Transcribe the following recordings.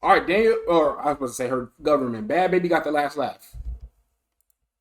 All right, Daniel, or I was supposed to say her government. Bhad Babie got the last laugh.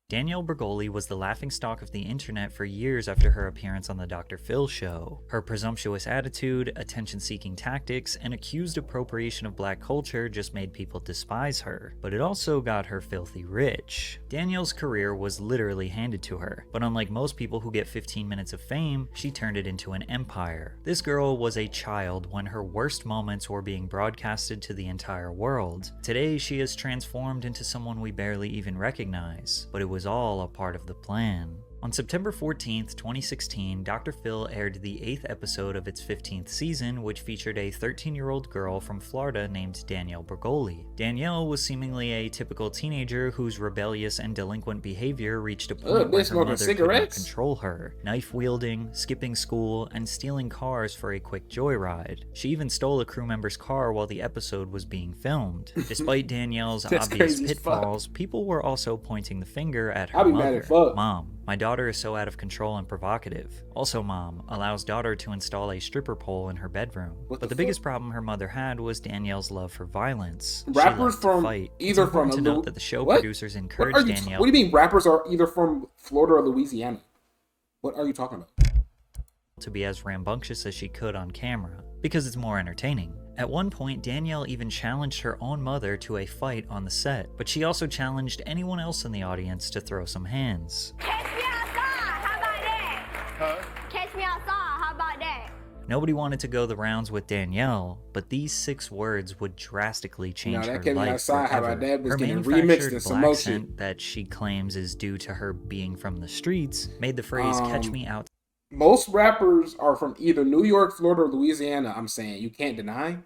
Danielle Bregoli was the laughingstock of the internet for years after her appearance on the Dr. Phil show. Her presumptuous attitude, attention-seeking tactics, and accused appropriation of black culture just made people despise her, but it also got her filthy rich. Danielle's career was literally handed to her, but unlike most people who get 15 minutes of fame, she turned it into an empire. This girl was a child when her worst moments were being broadcasted to the entire world. Today, she has transformed into someone we barely even recognize, but it was all a part of the plan. On September 14th, 2016, Dr. Phil aired the 8th episode of its 15th season, which featured a 13-year-old girl from Florida named Danielle Bregoli. Danielle was seemingly a typical teenager whose rebellious and delinquent behavior reached a point where her mother could not control her, knife-wielding, skipping school, and stealing cars for a quick joyride. She even stole a crew member's car while the episode was being filmed. Despite Danielle's obvious pitfalls, people were also pointing the finger at her mother. Mom, my daughter is so out of control and provocative. Also, mom allows daughter to install a stripper pole in her bedroom. But the biggest problem her mother had was Danielle's love for violence. Rappers from fight. either it's from to note that the show producers encouraged Danielle. What do you mean rappers are either from Florida or Louisiana? What are you talking about? To be as rambunctious as she could on camera, because it's more entertaining. At one point, Danielle even challenged her own mother to a fight on the set, but she also challenged anyone else in the audience to throw some hands. Catch me outside, how about that? Huh? Catch me outside, how about that? Nobody wanted to go the rounds with Danielle, but these 6 words would drastically change her life outside, forever. How about that? Her manufactured black accent that she claims is due to her being from the streets made the phrase "catch me out." Most rappers are from either New York, Florida, or Louisiana. I'm saying you can't deny.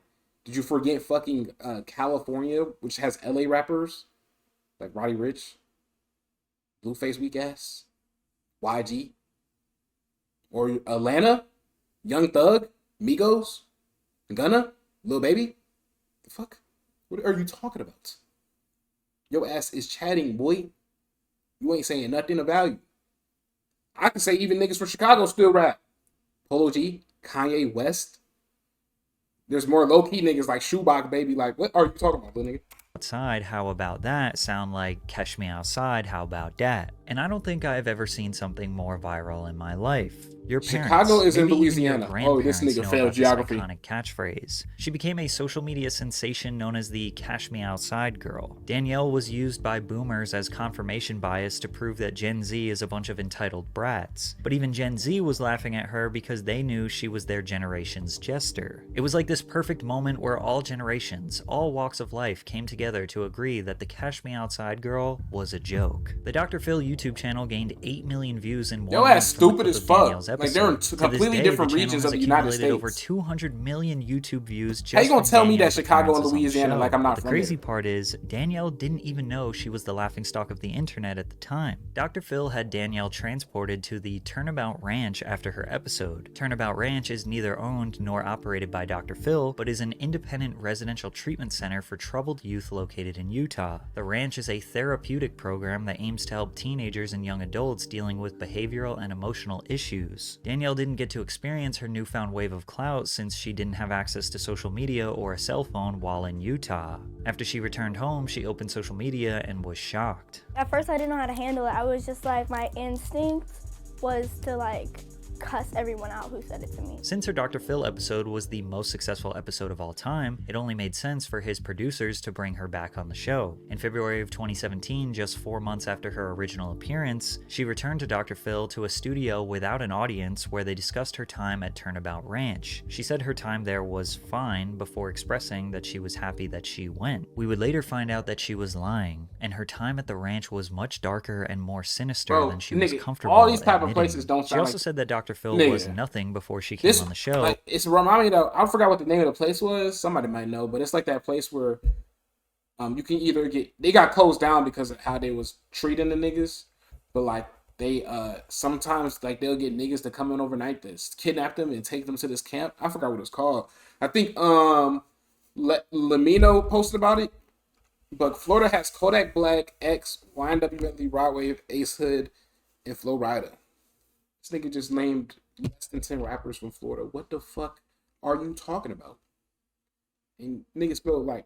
Did you forget fucking California, which has LA rappers like Roddy Ricch, Blueface Weak Ass, YG, or Atlanta, Young Thug, Migos, Gunna, Lil Baby? The fuck? What are you talking about? Your ass is chatting, boy. You ain't saying nothing of value. I can say even niggas from Chicago still rap. Polo G, Kanye West. There's more low-key niggas like Shoebox Baby. Like, what are you talking about, little nigga? Outside, how about that? Sound like catch me outside, how about that? And I don't think I've ever seen something more viral in my life. Your parents, Chicago is in maybe Louisiana. Oh, this nigga failed geography. Iconic catchphrase. She became a social media sensation known as the Cash Me Outside girl. Danielle was used by boomers as confirmation bias to prove that Gen Z is a bunch of entitled brats. But even Gen Z was laughing at her because they knew she was their generation's jester. It was like this perfect moment where all generations, all walks of life came together to agree that the Cash Me Outside girl was a joke. The Dr. Phil YouTube channel gained 8 million views in 1 Yo, week. that's stupid as fuck. Episode. Like they're in completely different regions of the United States. Over 200 million YouTube views. Just how you gonna tell me that Danielle's Chicago and Louisiana like I'm not from The crazy part is Danielle didn't even know she was the laughingstock of the internet at the time. Dr. Phil had Danielle transported to the Turnabout Ranch after her episode. Turnabout Ranch is neither owned nor operated by Dr. Phil, but is an independent residential treatment center for troubled youth located in Utah. The ranch is a therapeutic program that aims to help teenagers and young adults dealing with behavioral and emotional issues. Danielle didn't get to experience her newfound wave of clout since she didn't have access to social media or a cell phone while in Utah. After she returned home, she opened social media and was shocked. At first I didn't know how to handle it. I was just like, my instinct was to like cuss everyone out who said it to me. Since her Dr. Phil episode was the most successful episode of all time, it only made sense for his producers to bring her back on the show. In February of 2017, just 4 months after her original appearance, she returned to Dr. Phil to a studio without an audience where they discussed her time at Turnabout Ranch. She said her time there was fine before expressing that she was happy that she went. We would later find out that she was lying, and her time at the ranch was much darker and more sinister than she was comfortable all these type admitting. of places don't sound She also like said that Dr. Phil was nothing before she came on the show. Like, it's remind me of, I forgot what the name of the place was. Somebody might know, but it's like that place where you can either they got closed down because of how they was treating the niggas, but like they sometimes like they'll get niggas to come in overnight to kidnap them and take them to this camp. I forgot what it's called. I think Lamino posted about it. But Florida has Kodak Black, X, YNW Bentley, Rod Wave, Ace Hood, and Flo Rida. This nigga just named less than 10 rappers from Florida. What the fuck are you talking about? And niggas spelled like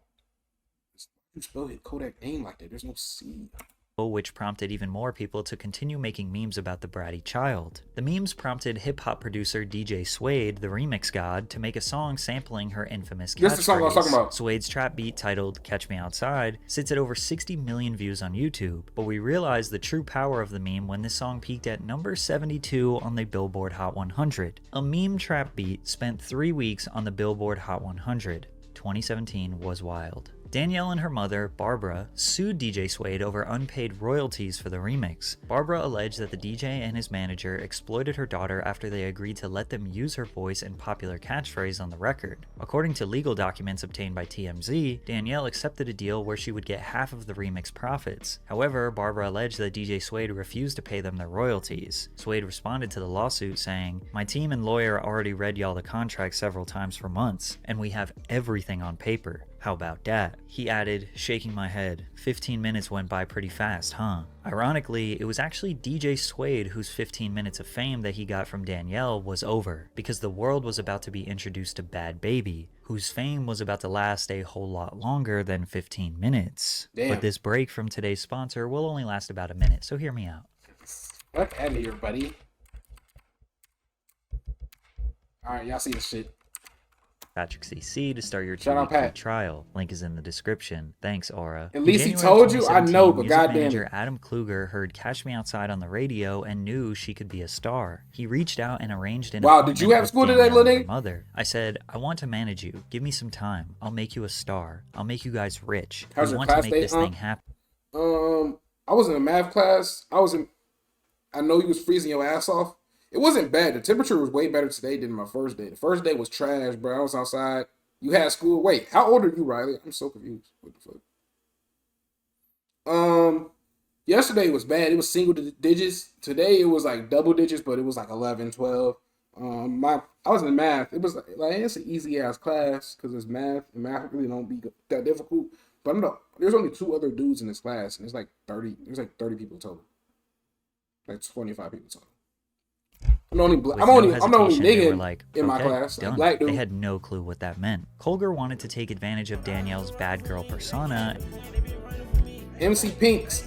You spell it Kodak name like that. There's no C. Which prompted even more people to continue making memes about the bratty child. The memes prompted hip-hop producer DJ Suede, the remix god, to make a song sampling her infamous catchphrase. This is the song I was talking about. Suede's trap beat, titled Catch Me Outside, sits at over 60 million views on YouTube, but we realized the true power of the meme when this song peaked at number 72 on the Billboard Hot 100. A meme trap beat spent 3 weeks on the Billboard Hot 100. 2017 was wild. Danielle and her mother, Barbara, sued DJ Suede over unpaid royalties for the remix. Barbara alleged that the DJ and his manager exploited her daughter after they agreed to let them use her voice and popular catchphrase on the record. According to legal documents obtained by TMZ, Danielle accepted a deal where she would get half of the remix profits. However, Barbara alleged that DJ Suede refused to pay them their royalties. Suede responded to the lawsuit saying, "My team and lawyer already read y'all the contract several times for months, and we have everything on paper. How about that?" He added, shaking my head, 15 minutes went by pretty fast, huh? Ironically, it was actually DJ Suede whose 15 minutes of fame that he got from Danielle was over, because the world was about to be introduced to Bhad Babie, whose fame was about to last a whole lot longer than 15 minutes. Damn. But this break from today's sponsor will only last about a minute, so hear me out. Fuck out of here, buddy. Alright, y'all see this shit. Patrick CC to start your Shout out 2-week free Pat. trial. Link is in the description. Thanks, Aura. At least he In January told you? I 2017, know, but music goddamn manager it. Adam Kluger heard Catch Me Outside on the radio and knew she could be a star. He reached out and arranged an Wow, did you appointment have with school today, Danielle little and her nigga? mother. I said, "I want to manage you. Give me some time. I'll make you a star. I'll make you guys rich. How's We your want to class make day, this thing happen." I was in a math class. I know you was freezing your ass off. It wasn't bad. The temperature was way better today than my first day. The first day was trash, bro. I was outside. You had school. Wait, how old are you, Riley? I'm so confused. What the fuck? Yesterday was bad. It was single digits. Today it was like double digits, but it was like 11, 12. I was in math. It was like it's an easy ass class because it's math, and math really don't be that difficult. But there's only 2 other dudes in this class, and it's like 30. There's like 30 people total. Like 25 people total. I'm the only With I'm no the only hesitation, they were nigga like, in my "Okay, class. done." Black dude. They had no clue what that meant. Kolger wanted to take advantage of Danielle's bad girl persona. MC Pinks.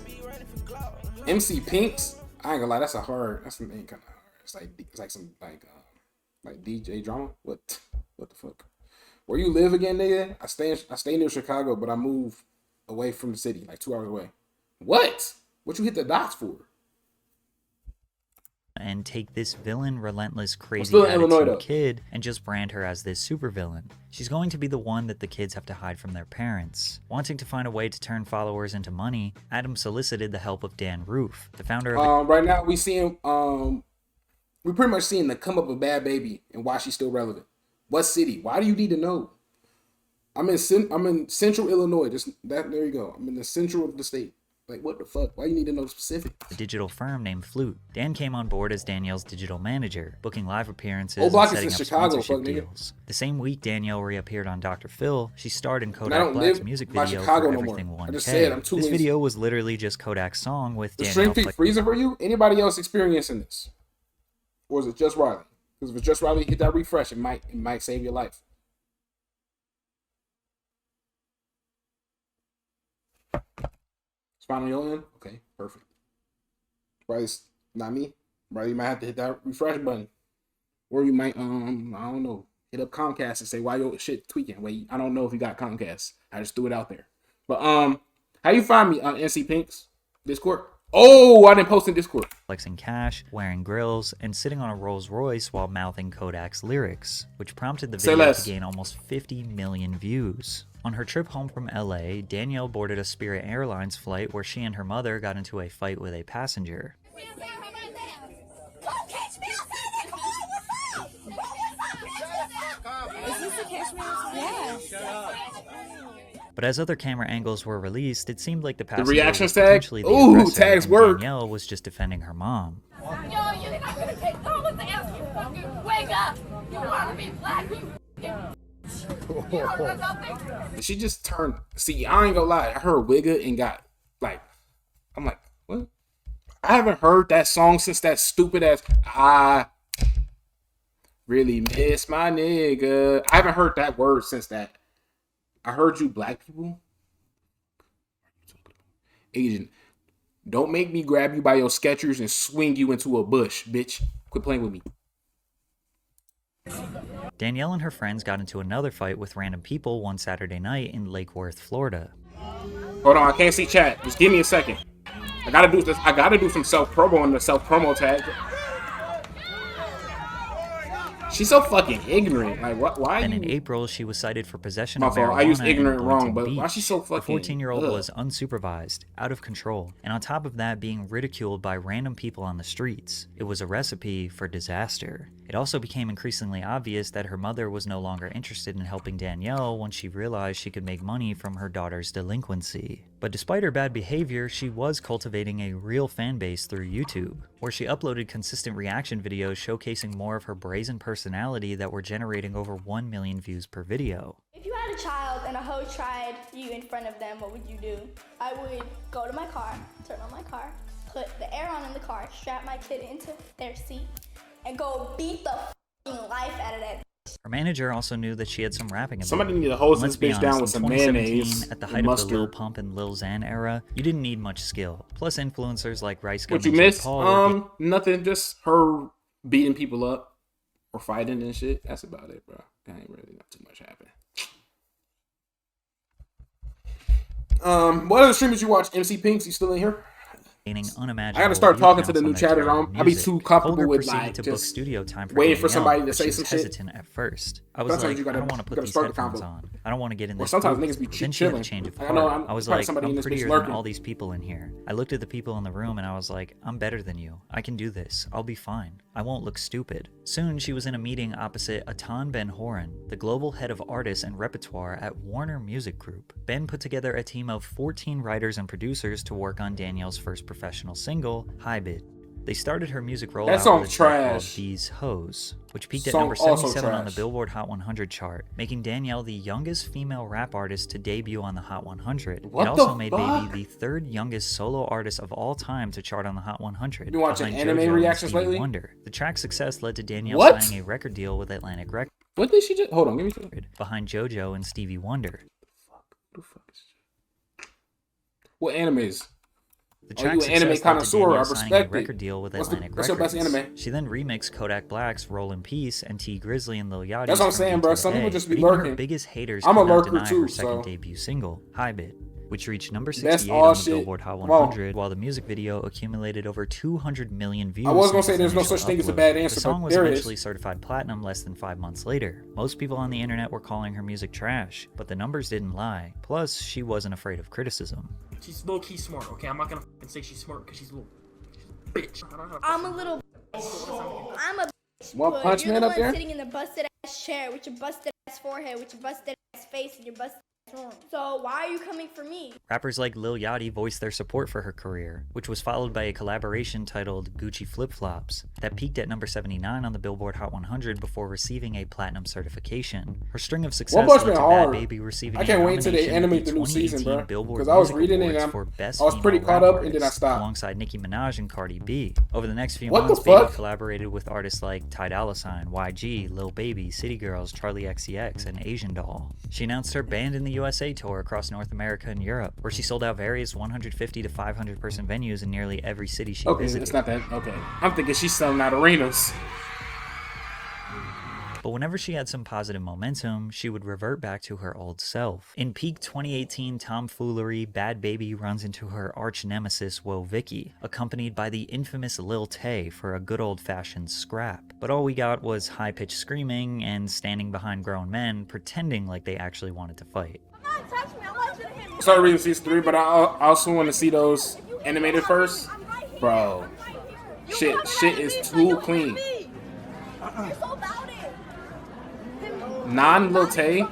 MC Pinks. I ain't gonna lie, that's a hard. That's some kind of hard. It's like some like DJ drama. What the fuck? Where you live again, nigga? I stay near Chicago, but I move away from the city, like 2 hours away. What? What you hit the dots for? And take this villain, relentless, crazy still in Illinois, attitude though. kid and just brand her as this supervillain. She's going to be the one that the kids have to hide from their parents. Wanting to find a way to turn followers into money, Adam solicited the help of Dan Roof, the founder of Right now we seeing we pretty much seeing the come up of Bhad Babie and why she's still relevant. What city? Why do you need to know? I'm in central Illinois. There you go. I'm in the central of the state. Like, what the fuck? Why you need to know the specific? a digital firm named Flute. Dan came on board as Danielle's digital manager, booking live appearances Block and is setting in up Chicago, sponsorship fuck, nigga. deals. The same week Danielle reappeared on Dr. Phil, she starred in I Kodak don't Black's live music by video Chicago for no more. Everything 1K. I just said I'm 2 This weeks. video was literally just Kodak's song with The Danielle stream keep freezing for you? Anybody else experiencing this? Or is it just Riley? Because if it's just Riley, hit that refresh. It might save your life. It's fine on your end? Okay, perfect. Riley's not me. Riley might have to hit that refresh button. Or you might, I don't know, hit up Comcast and say, why your shit tweaking? Wait, I don't know if you got Comcast. I just threw it out there. But how you find me on NC Pinks? Discord? Oh, I didn't post in Discord. flexing cash, wearing grills, and sitting on a Rolls Royce while mouthing Kodak's lyrics, which prompted the Say video less. to gain almost 50 million views. On her trip home from LA, Danielle boarded a Spirit Airlines flight where she and her mother got into a fight with a passenger. Come catch me outside that car. What's up? Is this the catch me outside? Yeah. But as other camera angles were released, it seemed like the passenger reaction was tag? potentially the Ooh, aggressor, tags and work. Danielle was just defending her mom. Yo, you're not gonna take Thomas to ask you fucking wake up. You wanna be black? You heard something? She just turned. See, I ain't gonna lie. I heard Wigga and got like, I'm like, what? I haven't heard that song since that stupid ass. I really miss my nigga. I haven't heard that word since that. I heard you black people. Asian. Don't make me grab you by your Skechers and swing you into a bush, bitch. Quit playing with me. Danielle and her friends got into another fight with random people one Saturday night in Lake Worth, Florida. Hold on, I can't see chat. Just give me a second. I gotta do this. I gotta do some self-promo on the self-promo tag. She's so fucking ignorant. Like, what? Why? Then in April, she was cited for possession of My fault. marijuana. I used in ignorant Boynton wrong, but Beach. why is she so fucking? The 14-year-old ugh. was unsupervised, out of control, and on top of that, being ridiculed by random people on the streets. It was a recipe for disaster. It also became increasingly obvious that her mother was no longer interested in helping Danielle once she realized she could make money from her daughter's delinquency. But despite her bad behavior, she was cultivating a real fan base through YouTube, where she uploaded consistent reaction videos showcasing more of her brazen personality that were generating over 1 million views per video. If you had a child and a hoe tried you in front of them, what would you do? I would go to my car, turn on my car, put the air on in the car, strap my kid into their seat, and go beat the f***ing life out of that. Her manager also knew that she had some rapping ability. Somebody need to hose Let's this be bitch down honest, with in some 2017, mayonnaise at the and height of the Lil mustard. Pump and Lil Xan era, you didn't need much skill. Plus, influencers like Rice What Gum you and Jake miss? Paul were Nothing. Just her beating people up or fighting and shit. That's about it, bro. That ain't really not too much happening. What other streamers you watch? MC Pinks, you still in here? gaining unimaginable. I gotta start view talking to counts the on new their chatters. Twitter I'll be music. too comfortable Holder with proceeded like to book just studio time for waiting for Danielle, somebody to but say she was some shit. hesitant at first. I was Sometimes like, you gotta- I don't want to you put gotta these start the headphones convo. on. I don't want to get in Or this sometimes booth. niggas be Then she had chilling. to change of I heart. know, I was probably like, somebody in I'm this bitch prettier than lurking. all these people in here. I looked at the people in the room and I was like, I'm better than you. I can do this. I'll be fine. I won't look stupid. Soon, she was in a meeting opposite Atan Ben Horan, the global head of artists and repertoire at Warner Music Group. Ben put together a team of 14 writers and producers to work on Danielle's first professional single, BHABIE. They started her music rollout That song's with a track called trash. These Hoes, which peaked at Song number also 77 on the trash. Billboard Hot 100 chart, making Danielle the youngest female rap artist to debut on the Hot 100. What It also the made fuck? Baby the third youngest solo artist of all time to chart on the Hot 100. You been watching behind anime JoJo and reactions Stevie lately? Wonder. The track's success led to Danielle What? signing a record deal with Atlantic Records What did she just? Hold on, give me a second. behind JoJo and Stevie Wonder. What the fuck is this? What animes? The Oh, you track's an anime success led to connoisseur, I Danielle signing a respect it. record deal with What's Atlantic your best Records. anime? She then remixed Kodak Black's Roll in Peace and T Grizzly and Lil Yachty's That's what I'm From saying, B bro. to Some A, people just be but even lurking. her biggest haters I'm a could not lurker deny too, her second so. debut single, BHABIE, which reached number That's 68 all on the shit. Billboard Hot Well, 100, while the music video accumulated over 200 million views. I was gonna since say its there's no initial such thing as a upload. bad answer, The song but was there eventually is. certified platinum less than 5 months later. Most people on the internet were calling her music trash, but the numbers didn't lie. Plus, she wasn't afraid of criticism. She's low-key smart, okay? I'm not gonna say she's smart because she's a little bitch. I don't know how to I'm a little. I'm a. What, but Punch you're Man the up one there? sitting in the busted ass chair with your busted ass forehead, with your busted ass face, and your busted ass arm. So why are you coming for me? Rappers like Lil Yachty voiced their support for her career, which was followed by a collaboration titled Gucci Flip Flops that peaked at number 79 on the Billboard Hot 100 before receiving a platinum certification. Her string of success Punch led Man to hard. Bhad Babie receiving I can't a wait till they nomination at animate the new 2018 season, bro. Billboard Because I was Music reading it Awards and for Best I was pretty Female caught Rap up and then I Artist, stopped. alongside Nicki Minaj and Cardi B. Over the next few What the months, Baby fuck? collaborated with artists like Ty Dolla $ign, YG, Lil Baby, City Girls, Charlie XCX, and Asian Doll. She announced her Band in the USA tour across North America and Europe, where she sold out various 150 to 500 person venues in nearly every city she Okay, visited. it's not that. Okay, I'm thinking she's selling out arenas. But whenever she had some positive momentum, she would revert back to her old self. In peak 2018 tomfoolery, Bhad Babie runs into her arch nemesis Woah Vicky, accompanied by the infamous Lil Tay for a good old-fashioned scrap. But all we got was high-pitched screaming and standing behind grown men pretending like they actually wanted to fight. I started reading season 3, but I also want to see those animated first. Bro, shit is too clean. Non-Lil Tay.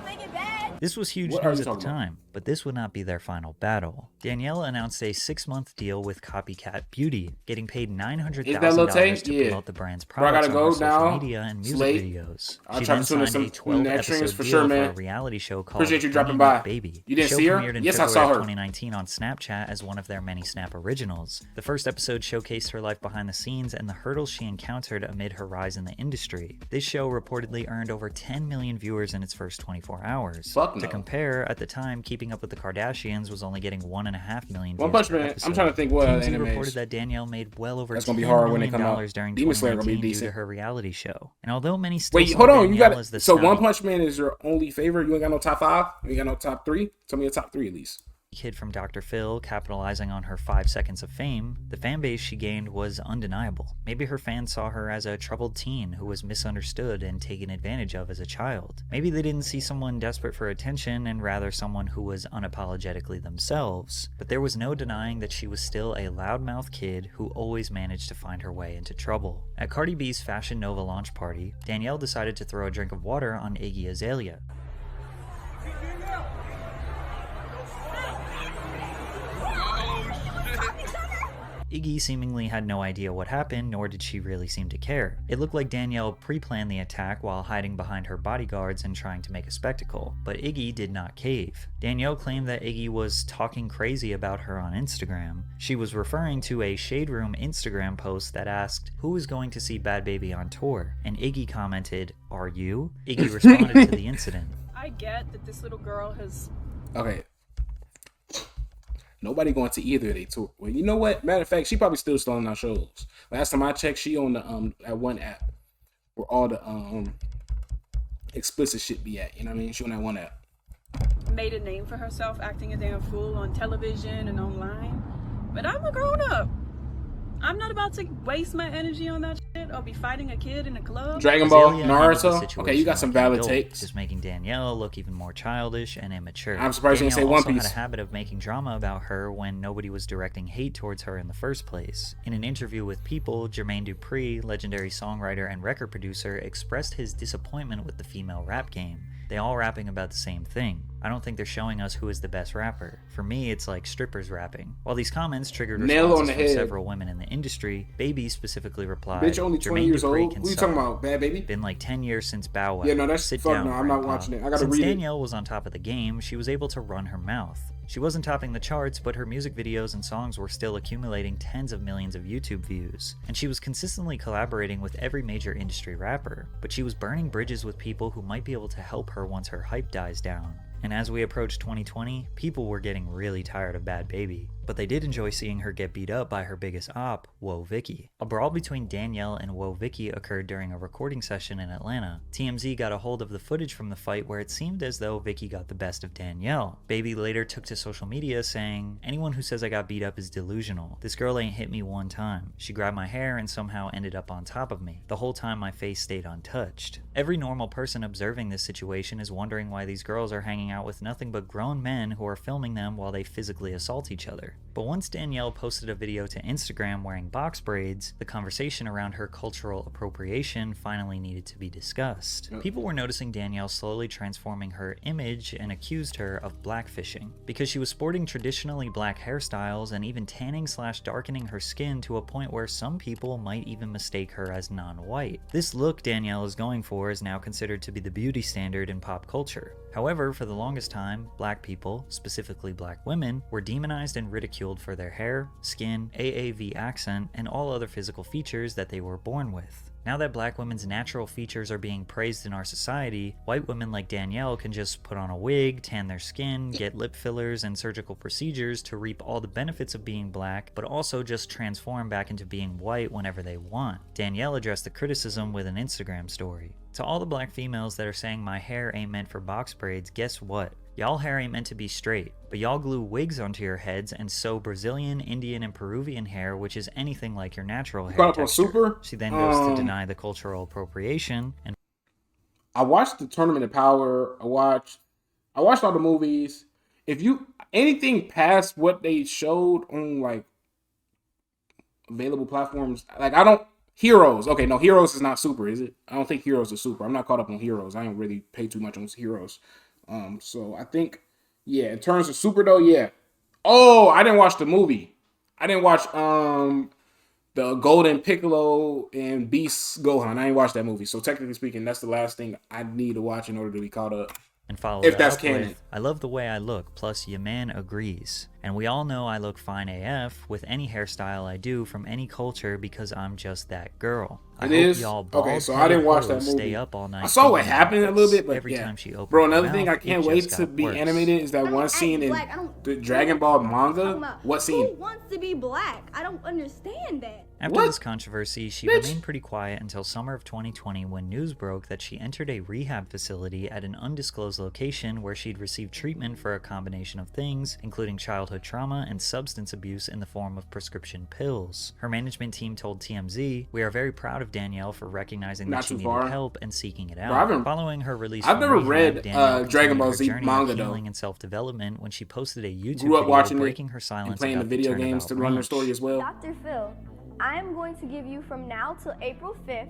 This was huge What are news you at the talking about? time, but this would not be their final battle. Danielle announced a 6-month deal with Copycat Beauty, getting paid Is that $900,000 Lil Tay? to Yeah. promote the brand's Bro, I products gotta on go her social now. media and It's music late. videos. I'll She try then to tune in signed some a 12-episode next deal for sure, for man. a reality show called Appreciate you dropping Bringing Back by. Baby. You The didn't show see her? premiered in Yes, I February saw of her. 2019 on Snapchat as one of their many Snap originals. The first episode showcased her life behind the scenes and the hurdles she encountered amid her rise in the industry. This show reportedly earned over 10 million viewers in its first 24 hours. Fuck Fuck no. To compare, at the time, Keeping Up with the Kardashians was only getting 1.5 million views One Punch per Man. episode. I'm trying to think what other TMZ animes. reported that Danielle made well over That's $10 gonna be hard when they million come out. during Demon Slayer gonna be 2019 due decent. to her reality show. And although many still Wait, saw hold on. Danielle You got as the so snobby One Punch Man is your only favorite? You ain't got no top 5? You ain't got no top 3? Tell me a top 3 at least. kid from Dr. Phil capitalizing on her 5 seconds of fame, the fan base she gained was undeniable. Maybe her fans saw her as a troubled teen who was misunderstood and taken advantage of as a child. Maybe they didn't see someone desperate for attention and rather someone who was unapologetically themselves. But there was no denying that she was still a loudmouth kid who always managed to find her way into trouble. At Cardi B's Fashion Nova launch party, Danielle decided to throw a drink of water on Iggy Azalea. Iggy seemingly had no idea what happened, nor did she really seem to care. It looked like Danielle pre-planned the attack while hiding behind her bodyguards and trying to make a spectacle, but Iggy did not cave. Danielle claimed that Iggy was talking crazy about her on Instagram. She was referring to a Shade Room Instagram post that asked, "Who is going to see Bhad Babie on tour?" And Iggy commented, "Are you?" Iggy responded to the incident. I get that this little girl has... Okay. Nobody going to either of they tour. Well, you know what? Matter of fact, she probably still selling out shows. Last time I checked, she on the that one app where all the explicit shit be at. You know what I mean? She on that one app. made a name for herself acting a damn fool on television and online. But I'm a grown up. I'm not about to waste my energy on that shit or be fighting a kid in a club. Dragon Ball, Azalea handled the Naruto. situation Okay, you got some like an valid adult, takes. just making Danielle look even more childish and immature. I'm surprised you didn't say Danielle One also Piece. had a habit of making drama about her when nobody was directing hate towards her in the first place. In an interview with People, Jermaine Dupri, legendary songwriter and record producer, expressed his disappointment with the female rap game. They all rapping about the same thing. I don't think they're showing us who is the best rapper. For me, it's like strippers rapping. While these comments triggered Nail on responses the from head. several women in the industry, Baby specifically replied, Bitch, only 20 Jermaine years Dupri old. can Who you suck talking it. about? Bad Baby? Been like 10 years since Bow Wow. Yeah, no, that's Sit fuck down, no. I'm not Grandpa. watching it. I gotta Since read it. Danielle was on top of the game, she was able to run her mouth. She wasn't topping the charts, but her music videos and songs were still accumulating tens of millions of YouTube views. And she was consistently collaborating with every major industry rapper. But she was burning bridges with people who might be able to help her once her hype dies down. And as we approached 2020, people were getting really tired of Bhad Babie. But they did enjoy seeing her get beat up by her biggest op, Woah Vicky. A brawl between Danielle and Woah Vicky occurred during a recording session in Atlanta. TMZ got a hold of the footage from the fight where it seemed as though Vicky got the best of Danielle. Baby later took to social media saying, "Anyone who says I got beat up is delusional. This girl ain't hit me one time. She grabbed my hair and somehow ended up on top of me. The whole time my face stayed untouched." Every normal person observing this situation is wondering why these girls are hanging out with nothing but grown men who are filming them while they physically assault each other. But once Danielle posted a video to Instagram wearing box braids, the conversation around her cultural appropriation finally needed to be discussed. People were noticing Danielle slowly transforming her image and accused her of blackfishing, because she was sporting traditionally black hairstyles and even tanning/darkening her skin to a point where some people might even mistake her as non-white. This look Danielle is going for is now considered to be the beauty standard in pop culture. However, for the longest time, black people, specifically black women, were demonized and ridiculed for their hair, skin, AAV accent, and all other physical features that they were born with. Now that black women's natural features are being praised in our society, white women like Danielle can just put on a wig, tan their skin, get lip fillers and surgical procedures to reap all the benefits of being black, but also just transform back into being white whenever they want. Danielle addressed the criticism with an Instagram story. To all the black females that are saying my hair ain't meant for box braids, guess what? Y'all hair ain't meant to be straight, but y'all glue wigs onto your heads and sew Brazilian, Indian, and Peruvian hair, which is anything like your natural hair Caught up on texture. Super? She then goes to deny the cultural appropriation and I watched the Tournament of Power. I watched all the movies. If you anything past what they showed on like available platforms, like I don't Heroes. Okay, no, Heroes is not Super, is it? I don't think Heroes is Super. I'm not caught up on Heroes. I don't really pay too much on Heroes. So I think, yeah, in terms of Super though, yeah. Oh, I didn't watch the movie. I didn't watch the Golden Piccolo and Beast Gohan. I didn't watch that movie. So technically speaking, that's the last thing I need to watch in order to be caught up. follow If that that's up canon. with, "I love the way I look, plus your man agrees. And we all know I look fine AF with any hairstyle I do from any culture because I'm just that girl. I It hope is? y'all Okay, so I didn't watch that bald-headed hoes movie. Stay up all night I saw what thinking happened about a little this. bit, but Every yeah. time she opened Bro, her another thing mouth, I can't it wait just to got be worse. animated is that I don't one act scene in black. I don't- the Dragon Ball manga. about? What scene? Who wants to be black? I don't understand that. After What? this controversy, she Bitch. remained pretty quiet until summer of 2020 when news broke that she entered a rehab facility at an undisclosed location where she'd received treatment for a combination of things, including childhood trauma and substance abuse in the form of prescription pills. Her management team told TMZ, "We are very proud of Danielle for recognizing Not that she too needed far. help and seeking it Bro, I out." haven't- Following her release I've from never rehab, read, Danielle Dragon continued Ball her Z journey manga, of though. healing and self-development when she posted a YouTube Grew up video watching it breaking her silence and playing the about video Turnabout games to run their Ranch. story as well. Dr. Phil, I'm going to give you from now till April 5th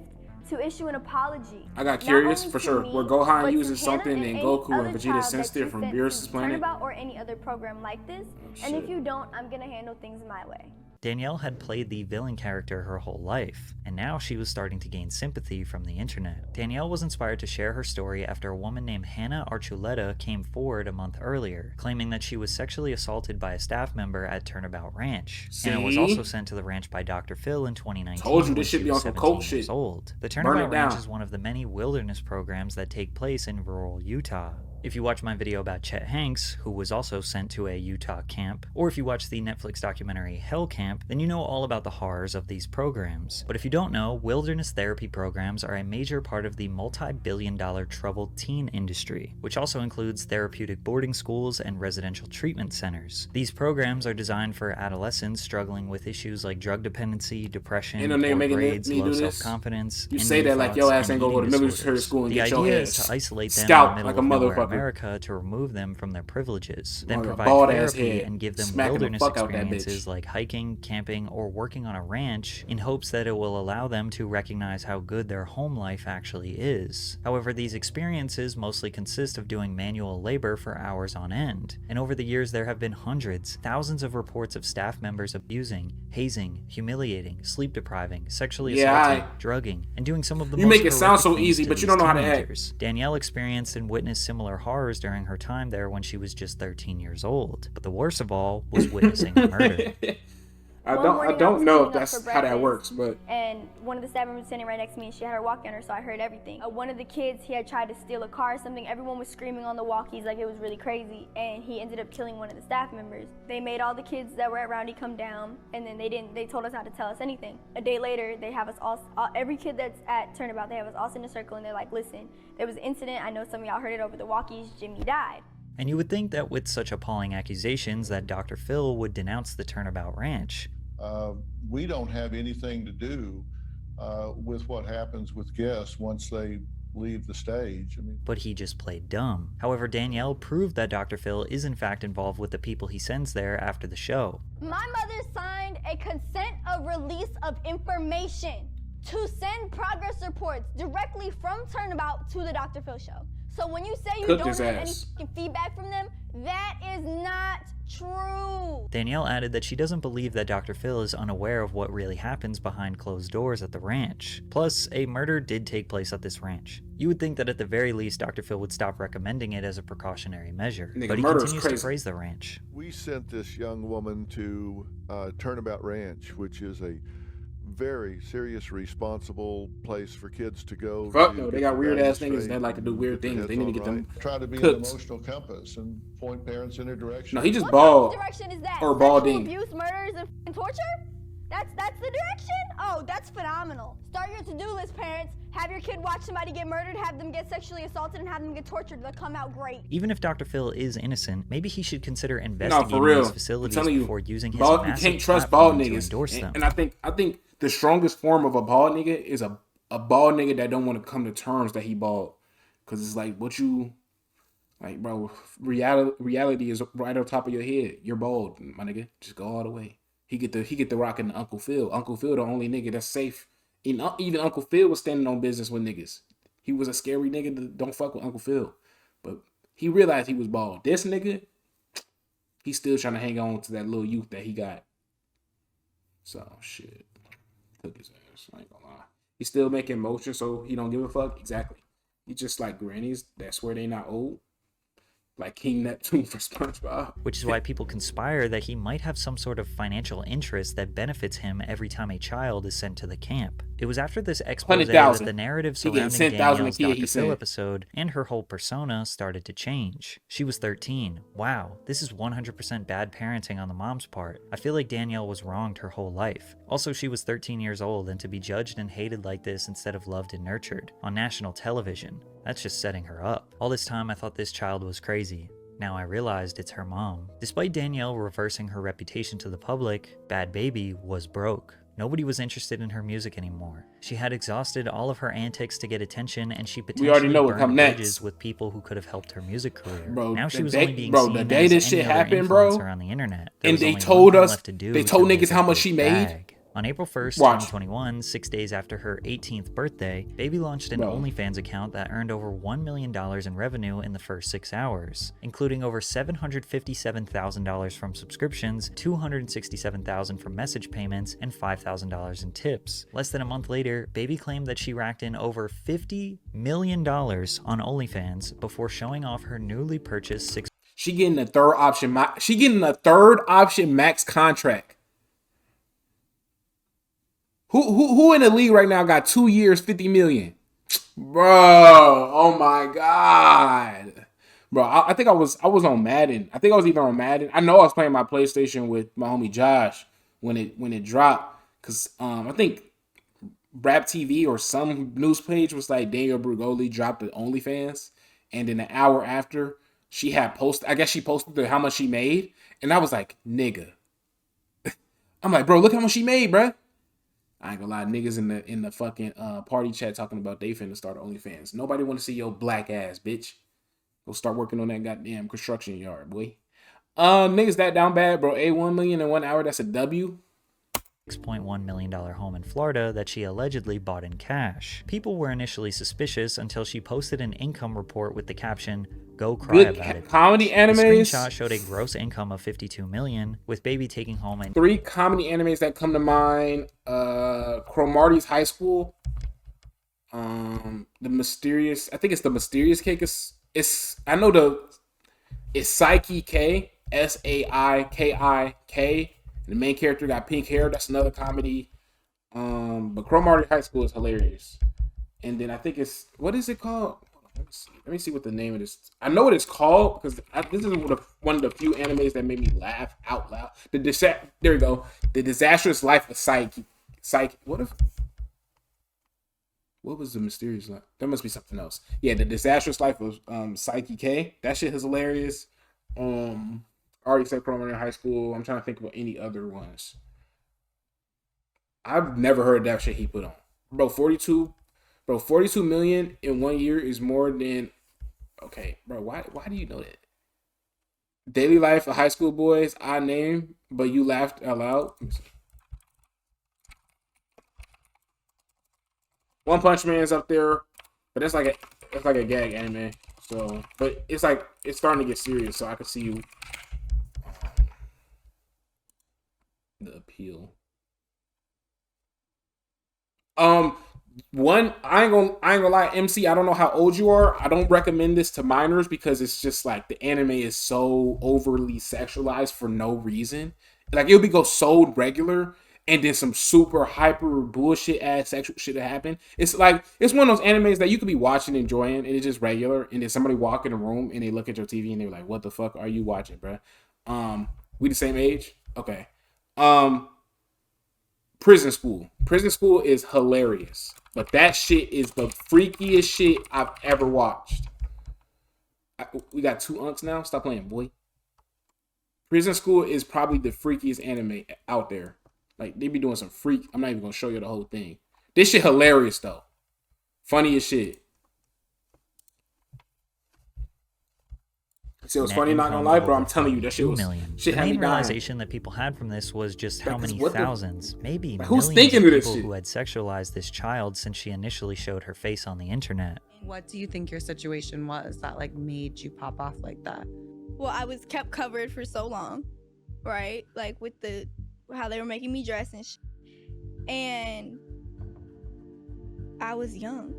to issue an apology. I got Not curious only for to sure. me, Where but Gohan to uses Hannah something and any Goku and other Vegeta child sensed that it you from sent Beerus's to planet. Turnabout or any other program like this. And if shit. you don't, I'm gonna handle things my way. Danielle had played the villain character her whole life, and now she was starting to gain sympathy from the internet. Danielle was inspired to share her story after a woman named Hannah Archuleta came forward a month earlier, claiming that she was sexually assaulted by a staff member at Turnabout Ranch. Hannah was See? also sent to the ranch by Dr. Phil in 2019 Told you when this she should be was on some 17 cult years shit. old. The Burn Turnabout it Ranch down. is one of the many wilderness programs that take place in rural Utah. If you watch my video about Chet Hanks, who was also sent to a Utah camp, or if you watch the Netflix documentary Hell Camp, then you know all about the horrors of these programs. But if you don't know, wilderness therapy programs are a major part of the multi-billion-dollar troubled teen industry, which also includes therapeutic boarding schools and residential treatment centers. These programs are designed for adolescents struggling with issues like drug dependency, depression, Ain't no nigga poor making grades, me low do this. self-confidence, You say envy that like your thoughts, ass and ain't gonna go to eating military disorders. school and The get your idea ass is to isolate them scalped in the like middle a of nowhere motherfucker. America to remove them from their privileges, then Like a provide bald-ass therapy head, and give them smacking the wilderness fuck out that experiences bitch. like hiking, camping, or working on a ranch in hopes that it will allow them to recognize how good their home life actually is. However, these experiences mostly consist of doing manual labor for hours on end, and over the years there have been hundreds, thousands of reports of staff members abusing, hazing, humiliating, sleep depriving, sexually Yeah, assaulting, I- drugging, and doing some of the You most make it sound horrific so things easy, to but you these don't know how to act. teenagers. Danielle experienced and witnessed similar horrors during her time there when she was just 13 years old. But the worst of all was witnessing the murder. I One don't morning know was if cleaning up that's for how that breakfast, works, but And one of the staff members was sitting right next to me, and she had her walkie on her, so I heard everything. One of the kids, he had tried to steal a car or something. Everyone was screaming on the walkies like it was really crazy, and he ended up killing one of the staff members. They made all the kids that were at Roundy come down, and then they told us not to tell us anything. A day later, they have us all, every kid that's at Turnabout, they have us all sit in a circle, and they're like, listen, there was an incident, I know some of y'all heard it over the walkies, Jimmy died. And you would think that with such appalling accusations that Dr. Phil would denounce the Turnabout Ranch. We don't have anything to do with what happens with guests once they leave the stage. I mean, But he just played dumb. However, Danielle proved that Dr. Phil is in fact involved with the people he sends there after the show. My mother signed a consent of release of information to send progress reports directly from Turnabout to the Dr. Phil show. So when you say you Cooked don't his have ass. any feedback from them, that is not true. Danielle added that she doesn't believe that Dr. Phil is unaware of what really happens behind closed doors at the ranch. Plus, a murder did take place at this ranch. You would think that at the very least Dr. Phil would stop recommending it as a precautionary measure, Nigga, but he murder is continues to crazy. praise the ranch. we sent this young woman to Turnabout Ranch, which is a very serious, responsible place for kids to go. Fuck to no, get they got their weird guidance ass niggas straight that like to do and weird get their things. They heads need to on get them right. Try to be an cooked. emotional compass and point parents in their direction. No, he just What bald. type of direction is that? or Sexual balding. abuse, murders, and f***ing torture? That's the direction? Oh, that's phenomenal. Start your to-do list, parents. Have your kid watch somebody get murdered, have them get sexually assaulted, and have them get tortured. They'll come out great. Even if Dr. Phil is innocent, maybe he should consider investigating real. these I'm facilities telling you, before using his bald, you massive can't trust platform bald to niggas. endorse And, them. and I think the strongest form of a bald nigga is a bald nigga that don't want to come to terms that he bald. Cause it's like what you like, bro. Reality is right on top of your head. You're bald, my nigga. Just go all the way. He get the rock in Uncle Phil. Uncle Phil the only nigga that's safe. Even Uncle Phil was standing on business with niggas. He was a scary nigga that don't fuck with Uncle Phil. But he realized he was bald. This nigga, he's still trying to hang on to that little youth that he got. So shit. Took his ass. I ain't gonna lie. He's still making motion, so he don't give a fuck. Exactly. He just like grannies that swear they not old. Like King Neptune for SpongeBob. Which is why people conspire that he might have some sort of financial interest that benefits him every time a child is sent to the camp. It was after this expose that 100,000. the narrative He getting surrounding 10,000 a Danielle's kid, he Dr. Phil said. episode and her whole persona started to change. She was 13. Wow, this is 100% bad parenting on the mom's part. I feel like Danielle was wronged her whole life. Also, she was 13 years old, and to be judged and hated like this instead of loved and nurtured on national television, that's just setting her up. All this time I thought this child was crazy. Now I realized it's her mom. Despite Danielle reversing her reputation to the public, Bhad Babie was broke. Nobody was interested in her music anymore. She had exhausted all of her antics to get attention, and she We already potentially know what burned come next. bridges with people who could have helped her music career. Bro, Now she the was day- only being bro, seen the day as this any shit other happened, bro, influencer on the internet. There and was they only told one thing us- left to do they to told make niggas her how much big she made. bag. On April 1st, Watch. 2021, 6 days after her 18th birthday, Babie launched an Bro. OnlyFans account that earned over $1 million in revenue in the first 6 hours, including over $757,000 from subscriptions, $267,000 from message payments, and $5,000 in tips. Less than a month later, Babie claimed that she racked in over $50 million on OnlyFans before showing off her newly purchased She getting a third option. She getting a third option max contract. Who in the league right now got 2 years, 50 million? Bro, oh my god. Bro, I think I was on Madden. I think I was even on Madden. I know I was playing my PlayStation with my homie Josh when it dropped. Cause I think Rap TV or some news page was like Danielle Bregoli dropped the OnlyFans, and then an hour after she had posted, I guess she posted how much she made, and I was like, nigga. I'm like, bro, look how much she made, bro. I ain't gonna lie, niggas in the fucking party chat talking about they finna start OnlyFans. Nobody want to see your black ass, bitch. Go start working on that goddamn construction yard, boy. Niggas that down bad, bro. $1 million in 1 hour, that's a W. $6.1 million home in Florida that she allegedly bought in cash. People were initially suspicious until she posted an income report with the caption, "Go cry Good about it." comedy The animes. screenshot showed a gross income of $52 million, with Babie taking home a 3 comedy animes that come to mind. Cromartie's High School. I think it's the Mysterious Cake. It's Psyche K, Saikik. The main character got pink hair. That's another comedy. But Cromartie High School is hilarious. And then I think what is it called? Let me see what the name of this. I know what it's called because this is one of the few animes that made me laugh out loud. There we go. The Disastrous Life of Psyche. What was the mysterious life? There must be something else. Yeah, The Disastrous Life of Psyche K. That shit is hilarious. I already said Cromartie High School. I'm trying to think about any other ones. I've never heard that shit he put on. Bro, 42 million in 1 year is more than. Okay, bro, why do you know that? Daily Life of High School Boys, I name, but you laughed out loud. One Punch Man is up there, but it's like a gag anime. So, but it's starting to get serious. So I can see you. The appeal. One, I ain't gonna lie, MC, I don't know how old you are. I don't recommend this to minors because it's just like the anime is so overly sexualized for no reason. Like it'll go so regular and then some super hyper bullshit ass sexual shit to happen. It's like it's one of those animes that you could be watching, enjoying, and it's just regular, and then somebody walk in the room and they look at your TV and they're like, "What the fuck are you watching, bro?" We the same age? Okay. Prison School. Prison School is hilarious. But that shit is the freakiest shit I've ever watched. We got 2 unks now. Stop playing, boy. Prison School is probably the freakiest anime out there. Like, they be doing some freak. I'm not even going to show you the whole thing. This shit hilarious, though. Funny as shit. See, it was funny, not gonna lie, bro. I'm telling you, that shit was shit The had me main dying. realization that people had from this was just how many thousands, maybe who's millions thinking of of this people shit? who had sexualized this child since she initially showed her face on the internet. What do you think your situation was that like made you pop off like that? Well, I was kept covered for so long, right? Like with how they were making me dress and and I was young.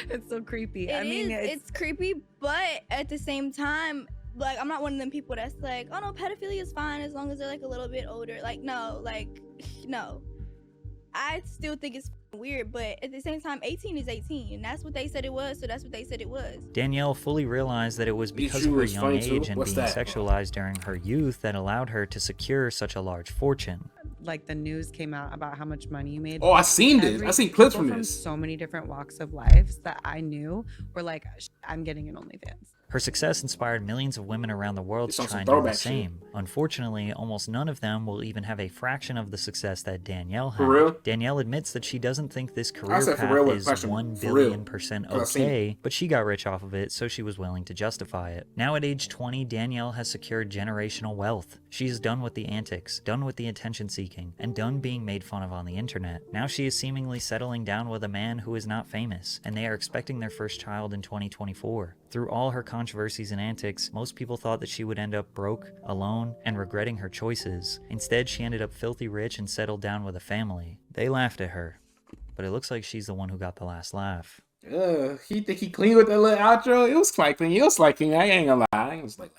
It's so creepy. It's creepy, but at the same time, like I'm not one of them people that's like, oh no, pedophilia is fine as long as they're like a little bit older. Like no. I still think it's weird, but at the same time, 18 is 18, and that's what they said it was, so that's what they said it was. Danielle fully realized that it was because of her young age and being sexualized during her youth that allowed her to secure such a large fortune. Like the news came out about how much money you made. Oh, I seen this. I seen clips from People this. so many different walks of lives that I knew were like, I'm getting an OnlyFans. Her success inspired millions of women around the world to It's try on and some do the throwback same. Unfortunately, almost none of them will even have a fraction of the success that Danielle had. For real? Danielle admits that she doesn't think this career said for path real with is question. 1 For real. billion% 'Cause I seen okay, but she got rich off of it, so she was willing to justify it. Now at age 20, Danielle has secured generational wealth. She is done with the antics, done with the attention seeking, and done being made fun of on the internet. Now she is seemingly settling down with a man who is not famous, and they are expecting their first child in 2024. Through all her controversies and antics, most people thought that she would end up broke, alone, and regretting her choices. Instead, she ended up filthy rich and settled down with a family. They laughed at her, but it looks like she's the one who got the last laugh. He think he clean with that little outro? It was quite clean. It was like clean. I ain't gonna lie. It was like,